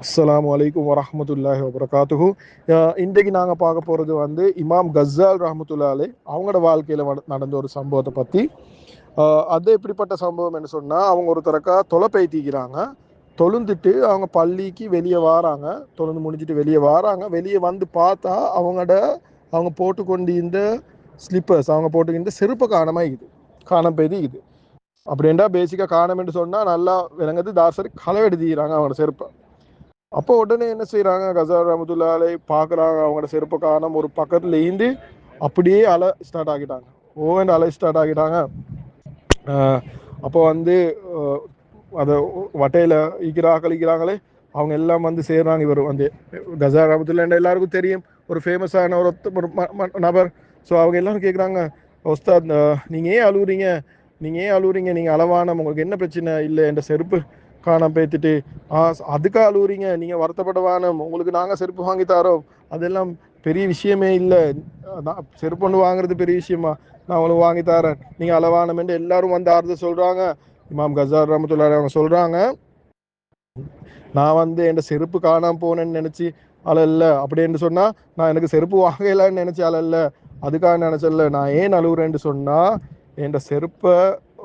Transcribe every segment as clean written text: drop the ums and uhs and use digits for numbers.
அஸ்ஸலாமு அலைக்கும் வரஹ்மத்துல்லாஹி வபரகாத்துஹு. இன்றைக்கு நாங்கள் பார்க்க போகிறது வந்து இமாம் கஸ்ஸால் ரஹ்மத்துல்லாஹி அலைஹி அவங்களோட வாழ்க்கையில் நடந்த ஒரு சம்பவத்தை பற்றி. அது எப்படிப்பட்ட சம்பவம் என்று சொன்னால், அவங்க ஒரு தரக்கா தொலை பேய்த்திக்கிறாங்க. தொழுந்துட்டு அவங்க பள்ளிக்கு வெளியே வாராங்க. தொழுந்து முடிஞ்சிட்டு வெளியே வாராங்க. வெளியே வந்து பார்த்தா அவங்க போட்டுக்கொண்டு இந்த ஸ்லிப்பர்ஸ், அவங்க போட்டுக்கின்ற செருப்பை காணாம பெய்து இது. அப்படின்டா பேசிக்காக காணம் என்று சொன்னால் நல்லா விளங்குது. தாசரி களை எடுத்துக்கிறாங்க அவங்களோட செருப்பை. அப்போ உடனே என்ன செய்கிறாங்க, கசார் ரஹமத்துல்லாஹி பார்க்குறாங்க அவங்களோட செருப்பை காணோம். ஒரு பக்கத்தில் ஈந்து அப்படியே அலை ஸ்டார்ட் ஆகிட்டாங்க. ஓவன் அலை ஸ்டார்ட் ஆகிட்டாங்க. அப்போ வந்து அதை வட்டையில் ஈக்கிறாங்களே அவங்க எல்லாம் வந்து சேர்றாங்க. இவர் வந்து கசார் ரஹமத்துல்லாஹி எல்லாருக்கும் தெரியும், ஒரு ஃபேமஸான ஒரு நபர். ஸோ அவங்க எல்லாரும் கேட்குறாங்க, உஸ்தாத் நீங்கள் ஏன் அழுவுறீங்க, நீங்கள் அளவானம், உங்களுக்கு என்ன பிரச்சனை? இல்லை, என்ற செருப்பு காணாம பேத்துட்டு அதுக்காக அழுவுறீங்க, நீங்கள் வருத்தப்படவான, உங்களுக்கு நாங்கள் செருப்பு வாங்கி தரோம், அதெல்லாம் பெரிய விஷயமே இல்லை, செருப்பு ஒன்று வாங்குறது பெரிய விஷயமா, நான் உங்களுக்கு வாங்கி தரேன், நீங்கள் அளவானமென்று எல்லாரும் வந்து ஆறுதல் சொல்கிறாங்க. இமாம் கசார் ரஹமத்துல்லாஹி அவங்க சொல்கிறாங்க, நான் வந்து என் செருப்பு காணாமல் போனேன்னு நினச்சி அழல்ல. அப்படின்னு சொன்னால், நான் எனக்கு செருப்பு வாங்கலான்னு நினச்சி அழல்ல, அதுக்காக நினச்சல. நான் ஏன் அழுகுறேன்னு சொன்னால், என் செருப்பை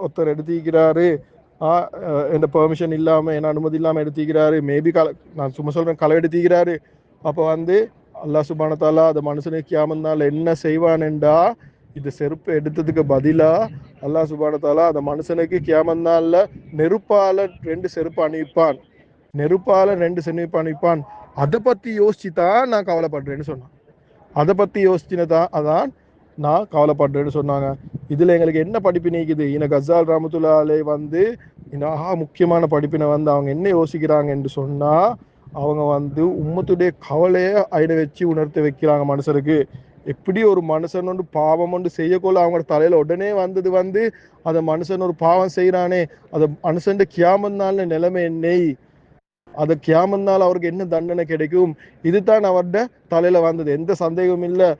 ஒருத்தர் எடுத்துக்கிறாரு, என் பெர்மிஷன் இல்லாமல், என் அனுமதி இல்லாமல் எடுத்துக்கிறாரு. மேபி நான் சும்மா சொல்கிறேன், களை எடுத்துக்கிறாரு. அப்போ வந்து அல்லாஹ் சுப்ஹானஹு வ தஆலா அந்த மனுஷனுக்கு கியாமத் என்ன செய்வானேண்டா, இந்த செருப்பு எடுத்ததுக்கு பதிலாக அல்லாஹ் சுப்ஹானஹு வ தஆலா அந்த மனுஷனுக்கு கியாமத் நாளில் நெருப்பால் 2 செருப்பு அணிவிப்பான். அதை பற்றி யோசிச்சு தான் நான் கவலைப்படுறேன்னு சொன்னான். அதை பற்றி யோசிச்சுனதான் அதான் நான் கவலைப்படுறேன்னு சொன்னாங்க. இதில் எங்களுக்கு என்ன படிப்பினை இருக்குது? கஸ்ஸால் ரஹ்மத்துல்லாஹி அலைஹி வந்து முக்கியமான படிப்பினை வந்து அவங்க என்ன யோசிக்கிறாங்க என்று சொன்னால், அவங்க வந்து உம்மத்துடைய கவலையை ஐட வச்சு உணர்த்த வைக்கிறாங்க மனுஷருக்கு. எப்படி ஒரு மனுஷன் ஒன்று பாவம் ஒன்று செய்யக்கொள்ள அவங்களோட தலையில் உடனே வந்தது வந்து, அதை மனுஷன் ஒரு பாவம் செய்கிறானே, அதை மனுஷன் கியாமத்னால நிலைமை என்னை, அதை கியாமத்னால் அவருக்கு என்ன தண்டனை கிடைக்கும், இதுதான் அவர்கிட்ட தலையில வந்தது. எந்த சந்தேகமும் இல்லை.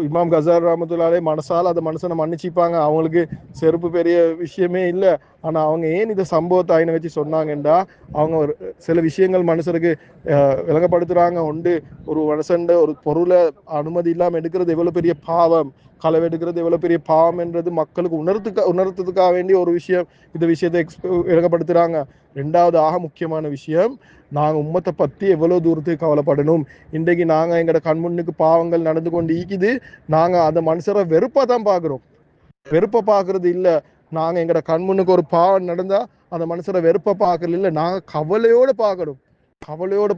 இமாம் கஸ்ஸால் ரஹ்மத்துல்லாஹி அலைஹி மனசால் அதை மனுஷனை மன்னிச்சுப்பாங்க. அவங்களுக்கு செருப்பு பெரிய விஷயமே இல்லை. ஆனால் அவங்க ஏன் இந்த சம்பவத்தை ஆயினை வச்சு சொன்னாங்கன்றா, அவங்க ஒரு சில விஷயங்கள் மனுஷருக்கு விளங்கப்படுத்துகிறாங்க. உண்டு, ஒரு மனுஷன் ஒரு பொருளை அனுமதி இல்லாமல் எடுக்கிறது எவ்வளோ பெரிய பாவம், களவு எடுக்கிறது எவ்வளோ பெரிய பாவம் என்றது மக்களுக்கு உணர்த்துறதுக்காக வேண்டிய ஒரு விஷயம். இந்த விஷயத்தை விளங்கப்படுத்துகிறாங்க. ரெண்டாவது முக்கியமான விஷயம், நாங்கள் உம்மத்தை பற்றி எவ்வளோ தூரத்துக்கு கவலைப்படணும். இன்றைக்கு நாங்கள் எங்களோட கண்முன்னுக்கு பாவங்கள் நடந்து கொண்டு ஈக்குது, நாங்கள் அந்த மனுஷரை வெறுப்பாக தான் பார்க்குறோம். வெறுப்பை பார்க்கறது இல்லை. நாங்கள் எங்களோட கண்முன்னுக்கு ஒரு பாவம் நடந்தால் அந்த மனுஷரை வெறுப்பை பார்க்கறது இல்லை, நாங்கள் கவலையோடு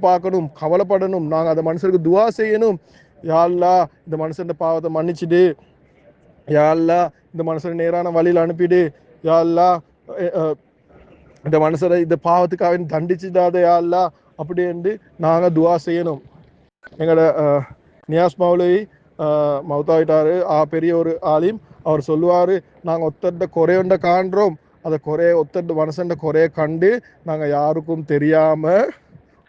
பார்க்கணும், கவலைப்படணும். நாங்கள் அந்த மனுஷருக்கு துவா செய்யணும். யா அல்லாஹ், இந்த மனுஷன் பாவத்தை மன்னிச்சுடு, யா அல்லாஹ் இந்த மனுஷனை நேரான வழியில் அனுப்பிடு, யா அல்லாஹ் இந்த மனுஷரை இந்த பாவத்துக்காக தண்டிச்சுடாத யா அல்லாஹ் அப்படி என்று நாங்கள் துவா செய்யணும். எங்களோட நியாஸ் மௌலவி மௌத்தாயிட்டாரு, பெரிய ஒரு ஆலிம். அவர் சொல்லுவார், நாங்கள் ஒத்தட்ட குறையொண்ட காண்றோம், அதை ஒத்தட்ட மனுஷன் குறைய கண்டு நாங்கள் யாருக்கும் தெரியாமல்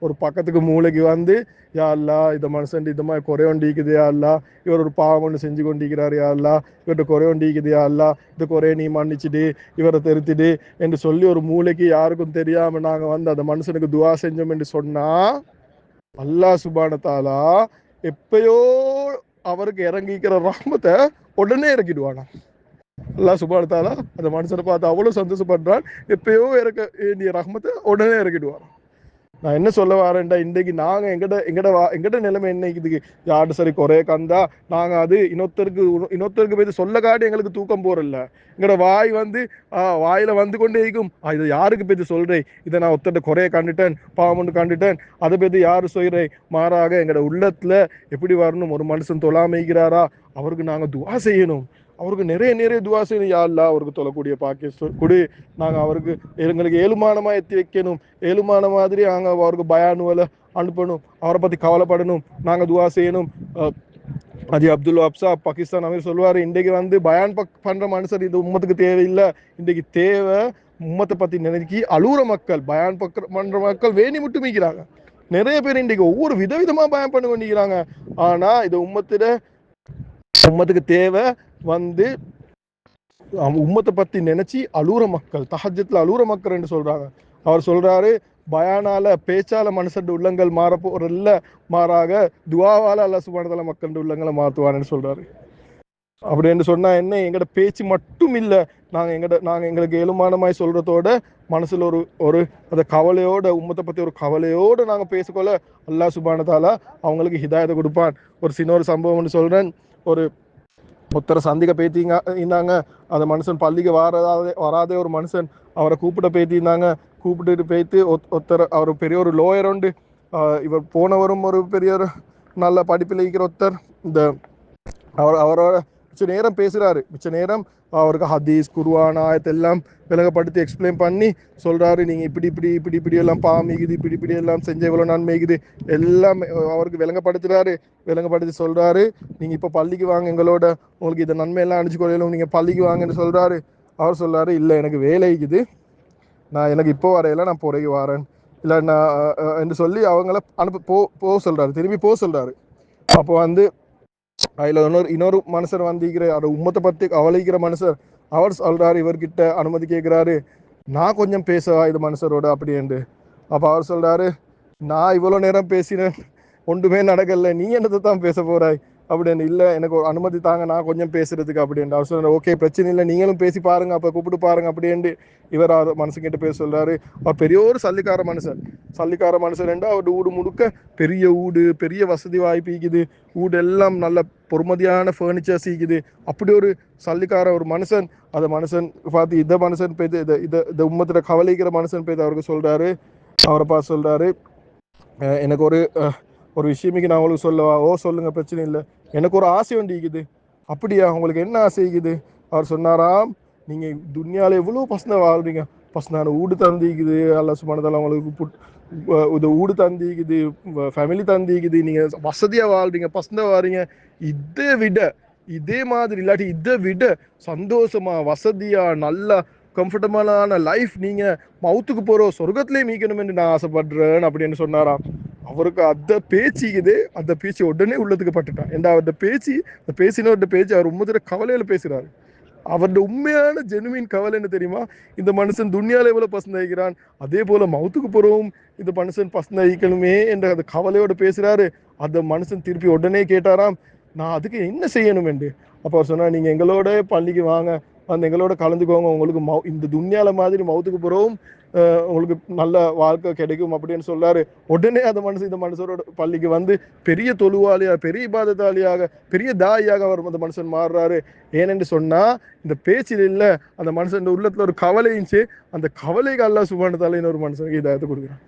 ஒரு பக்கத்துக்கு மூளைக்கு வந்து, யா அல்லாஹ் இந்த மனுஷன் இந்த மாதிரி குறையொண்டிக்குது, யா அல்லாஹ் இவர் ஒரு பாவம் ஒன்று செஞ்சு கொண்டிருக்கிறார், யா அல்லாஹ் இவர்கிட்ட குறையொண்டிக்குது, யா அல்லாஹ் இந்த குறைய நீ மன்னிச்சுடு, இவரை திருத்திடு என்று சொல்லி ஒரு மூளைக்கு யாருக்கும் தெரியாமல் நாங்கள் வந்து அந்த மனுஷனுக்கு துவா செஞ்சோம் என்று சொன்னால், அல்லாஹ் சுப்ஹானஹு வ தஆலா எப்பயோ அவருக்கு இறங்கிக்கிற ரஹ்மத்தை உடனே இறக்கிடுவானா. அல்லாஹ் சுப்ஹானஹு வ தஆலா அந்த மனுஷனை பார்த்து அவ்வளோ சந்தோஷப்படுறான், எப்பயோ இறக்க வேண்டிய ரஹ்மத்தை உடனே இறக்கிடுவான். நான் என்ன சொல்ல வரேன்டா, இன்றைக்கு நாங்கள் எங்கட நிலைமை என்ன, இதுக்கு யாரு சரி குறைய கந்தா நாங்கள் அது இன்னொருத்தருக்கு போய் சொல்ல காட்டி எங்களுக்கு தூக்கம் போறல. எங்களோட வாய் வந்து வாயில வந்து கொண்டே இருக்கும், இது யாருக்கு போய் சொல்றேன், இதை நான் ஒருத்தட்ட குறைய கண்டுட்டேன், பாவம் ஒன்று கண்டுட்டேன், அதை பற்றி யாரு சொல்றேன். மாறாக எங்களோட உள்ளத்துல எப்படி வரணும், ஒரு மனுஷன் தொழாமைக்கிறாரா, அவருக்கு நாங்கள் துவா செய்யணும், அவருக்கு நிறைய துவா செய்யணும். யா அல்லாஹ் அவருக்கு தொழக்கூடிய பாக்கியம் கொடு, நாங்கள் அவருக்கு எங்களுக்கு ஏழுமானமாக எத்தி வைக்கணும், ஏழுமான மாதிரி நாங்கள் அவருக்கு பயானுவலை அனுப்பணும், அவரை பற்றி கவலைப்படணும், நாங்கள் துவா செய்யணும். அஜி அப்துல் அப்சா பாகிஸ்தான் அவர் சொல்லுவார், இன்றைக்கு வந்து பயான் பண்ணுற மனுஷர் இந்த உம்மத்துக்கு தேவையில்லை, இன்றைக்கு தேவை உம்மத்தை பற்றி நினைக்கி அழுகுற மக்கள், பயான் பண்ணுற மக்கள் வேணி முட்டு மீக்கிறாங்க. நிறைய பேர் இன்றைக்கு ஒவ்வொரு விதவிதமாக பயான் பண்ணி கொண்டிருக்கிறாங்க. ஆனால் இது உம்மத்துக்கு தேவை வந்து உம்மத்தை பற்றி நினைச்சி அழுகுற மக்கள், தஹஜ்ஜுத்ல அழுகுற மக்கள் என்று சொல்றாங்க. அவர் சொல்றாரு, பயானால பேச்சால மனுஷன் உள்ளங்கள் மாற போறதில்ல, மாறாக துவாவால அல்லாஹ் சுப்ஹானஹு வ தஆலா மக்கள் உள்ளங்களை மாத்துவான்னு சொல்றாரு. அப்படின்னு சொன்னா என்ன, எங்கட பேச்சு மட்டும் இல்ல, நாங்க எங்களுக்கு ஏழுமானமாய் சொல்றதோட மனசுல ஒரு ஒரு அந்த கவலையோட, உம்மத்தை பத்தி ஒரு கவலையோட நாங்க பேசிக்கொள்ள அல்லாஹ் சுப்ஹானஹு வ தஆலா அவங்களுக்கு ஹிதாயத்தை கொடுப்பான். ஒரு சின்ன ஒரு சம்பவம் ஒன்று சொல்றேன். ஒரு ஒருத்தரை சந்திக்க பேத்திங்க இருந்தாங்க. அந்த மனுஷன் பள்ளிக்கு வராதே ஒரு மனுஷன் அவரை கூப்பிட்ட பேத்திருந்தாங்க. கூப்பிட்டுட்டு பேத்து ஒருத்தர், அவர் பெரிய ஒரு லோயர் உண்டு. இவர் போனவரும் ஒரு பெரிய ஒரு நல்ல படிப்பில் இருக்கிற ஒருத்தர். இந்த அவரோட மிச்ச நேரம் பேசுறாரு. மிச்ச நேரம் அவருக்கு ஹதீஸ் குர்ஆன் ஆயத் எல்லாம் விளங்கப்படுத்தி எக்ஸ்பிளைன் பண்ணி சொல்றாரு. நீங்க இப்படி இப்படி இப்படி இப்படி எல்லாம் பாமிக்குது, இப்படி இப்படி எல்லாம் செஞ்ச இவ்வளவு நன்மைக்குது எல்லாம் அவருக்கு விளங்கப்படுத்துறாரு. விளங்கப்படுத்தி சொல்றாரு, நீங்க இப்ப பள்ளிக்கு வாங்க, எங்களோட உங்களுக்கு இந்த நன்மை எல்லாம் அணிச்சு கொள்ளையிலும், நீங்க பள்ளிக்கு வாங்கன்னு சொல்றாரு. அவர் சொல்றாரு, இல்ல எனக்கு வேலைக்குது, நான் எனக்கு இப்போ வரையில, நான் பொறைக்கு வரேன் இல்லை நான் என்று சொல்லி அவங்கள போக சொல்றாரு. திரும்பி போக சொல்றாரு. அப்போ வந்து அதுல இன்னொரு மனுஷர் வந்திருக்கிற அந்த உம்மத்தை பத்தி கவலைக்கிற மனுஷர், அவர் சொல்றாரு, இவர்கிட்ட அனுமதி கேட்கிறாரு, நான் கொஞ்சம் பேசவா இது மனுஷரோட அப்படின்ட்டு. அப்ப அவர் சொல்றாரு, நான் இவ்வளவு நேரம் பேசினேன், ஒன்றுமே நடக்கல, நீ என்னத்தை தான் பேச போறாய் அப்படின்னு. இல்லை எனக்கு ஒரு அனுமதி தாங்க, நான் கொஞ்சம் பேசுறதுக்கு அப்படின்ட்டு. அவர் சொல்றாரு, ஓகே பிரச்சனை இல்லை, நீங்களும் பேசி பாருங்க, அப்ப கூப்பிட்டு பாருங்க அப்படின்ட்டு இவர் மனுஷங்கிட்ட பேச சொல்றாரு. அவர் பெரிய ஒரு சல்லிக்கார மனுஷன் என்றா அவர் ஊடு முழுக்க பெரிய ஊடு, பெரிய வசதி வாய்ப்பு இருக்குது, ஊடு எல்லாம் நல்ல பொறுமதியான ஃபர்னிச்சர்ஸ் இருக்குது. அப்படி ஒரு சல்லிக்கார ஒரு மனுஷன். அந்த மனுஷன் பார்த்து இந்த மனுஷன் பேத்து இந்த உம்மத்துல கவலைக்கிற மனுஷன் பேத்து அவருக்கு சொல்றாரு. அவரை பார்த்து சொல்றாரு, எனக்கு ஒரு விஷயமிக்கு நான் உங்களுக்கு சொல்லவா? ஓ சொல்லுங்க, பிரச்சனை இல்லை, எனக்கு ஒரு ஆசை ஒன்று இருக்குது. அப்படியா, உங்களுக்கு என்ன ஆசை இருக்குது? அவர் சொன்னாராம், நீங்க துன்யால எவ்வளவு பசங்க வாழ்றீங்க, பசங்க ஊடு தந்திக்குது, அல்லாஹ் சுப்ஹானஹு வ தஆலா உங்களுக்கு இது ஊடு தந்திக்குது, ஃபேமிலி தந்திக்குது, நீங்க வசதியா வாழ்றீங்க, பசங்க வாழ்றீங்க. இதை விட, இதே மாதிரி இல்லாட்டி இதை விட சந்தோஷமா வசதியா நல்ல கம்ஃபர்டபுளான லைஃப் நீங்க மவுத்துக்கு போறோம் சொர்க்கத்திலே மீக்கணும் என்று நான் ஆசைப்படுறேன் அப்படின்னு சொன்னாராம். அவருக்கு அந்த பேச்சு உடனே உள்ளத்துக்கு பட்டுட்டான். ஏன்னா அவருடைய பேச்சு அவர் உம்மத்துல கவலையில பேசுறாரு. அவருடைய உண்மையான ஜெனுவின் கவலை என்ன தெரியுமா? இந்த மனுஷன் துன்யால எவ்வளவு பசந்தாய்க்கிறான், அதே போல மவுத்துக்கு போறவும் இந்த மனுஷன் பசந்தாய்க்கணுமே என்ற அந்த கவலையோட பேசுறாரு. அந்த மனுஷன் திருப்பி உடனே கேட்டாராம், நான் அதுக்கு என்ன செய்யணும் என்று. அப்ப அவர் சொன்னா, நீங்க எங்களோட பள்ளிக்கு வாங்க, வந்து எங்களோட கலந்துக்கோங்க, உங்களுக்கு இந்த துன்யால மாதிரி மவுத்துக்கு போறவும் உங்களுக்கு நல்ல வாழ்க்கை கிடைக்கும் அப்படின்னு சொல்றாரு. உடனே இந்த மனுஷரோட பள்ளிக்கு வந்து பெரிய தொழுவாளியா, பெரிய இபாதத்தாளியாக, பெரிய தாயாக அவர் அந்த மனுஷன் மாறுறாரு. ஏனென்று சொன்னா, இந்த பேச்சில் இல்ல, அந்த மனுஷன் உள்ளத்துல ஒரு கவலை இருந்துச்சு. அந்த கவலைக்கு அல்லாஹ் சுப்ஹானஹு வ தஆலா இன்னொரு மனுஷனுக்கு ஹிதாயத்தை கொடுக்குறான்.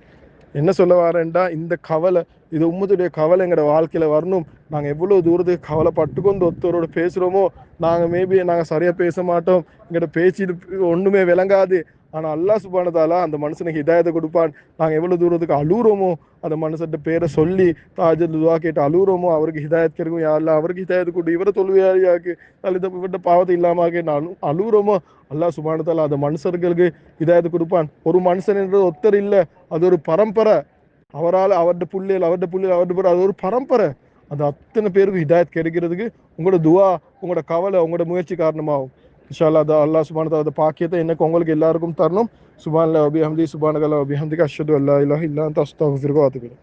என்ன சொல்ல வரேன்டா, இந்த கவலை, இது உம்மத்துடைய கவலை எங்கட வாழ்க்கையில வரணும். நாங்க எவ்வளவு தூரத்துக்கு கவலைப்பட்டுக்கொண்டு ஒருத்தரோட பேசுறோமோ, நாங்க சரியா பேச மாட்டோம், எங்கட பேச்சு ஒண்ணுமே விளங்காது. ஆனா அல்லாஹ் சுப்ஹானஹு வ தஆலா அந்த மனுஷனுக்கு ஹிதாயத்தை கொடுப்பான். நாங்க எவ்வளவு தூரத்துக்கு அழுறோமோ, அந்த மனுஷன் பேரை சொல்லி தாஜத் துஆ கேட்டு அழுறோமோ, அவருக்கு ஹிதாயத் கிடைக்கும், யா அல்லாஹ் அவருக்கு ஹிதாயத் கொடு, இவரை தொழுவையாக்கு இவர்கிட்ட பாவத்தை இல்லாம அழுறோமோ, அல்லாஹ் சுப்ஹானஹு வ தஆலா அந்த மனுஷர்களுக்கு ஹிதாயத்தை கொடுப்பான். ஒரு மனுஷன் என்றது ஒருத்தர் இல்ல, அது ஒரு பரம்பரை. அவருடைய புள்ளைகள் அது ஒரு பரம்பரை. அந்த அத்தனை பேருக்கு ஹிதாயத் கிடைக்கிறதுக்கு உங்களோட துஆ, உங்களோட கவலை, உங்களோட முயற்சி காரணமாகும். இன்ஷா அல்லாஹ் அல்லாஹ் சுப்ஹானஹு வ தஆலா பாக்கியத்தை எனக்கு உங்களுக்கு எல்லாருக்கும் தரணும். சுப்ஹானல்லாஹி வ பிஹம்திஹி, சுப்ஹானல்லாஹி வ பிஹம்திஹி, அஷ்ஹது அல்லா இலாஹா இல்லா அன்த அஸ்தக்ஃபிருக வ அத்தூபு இலைக்.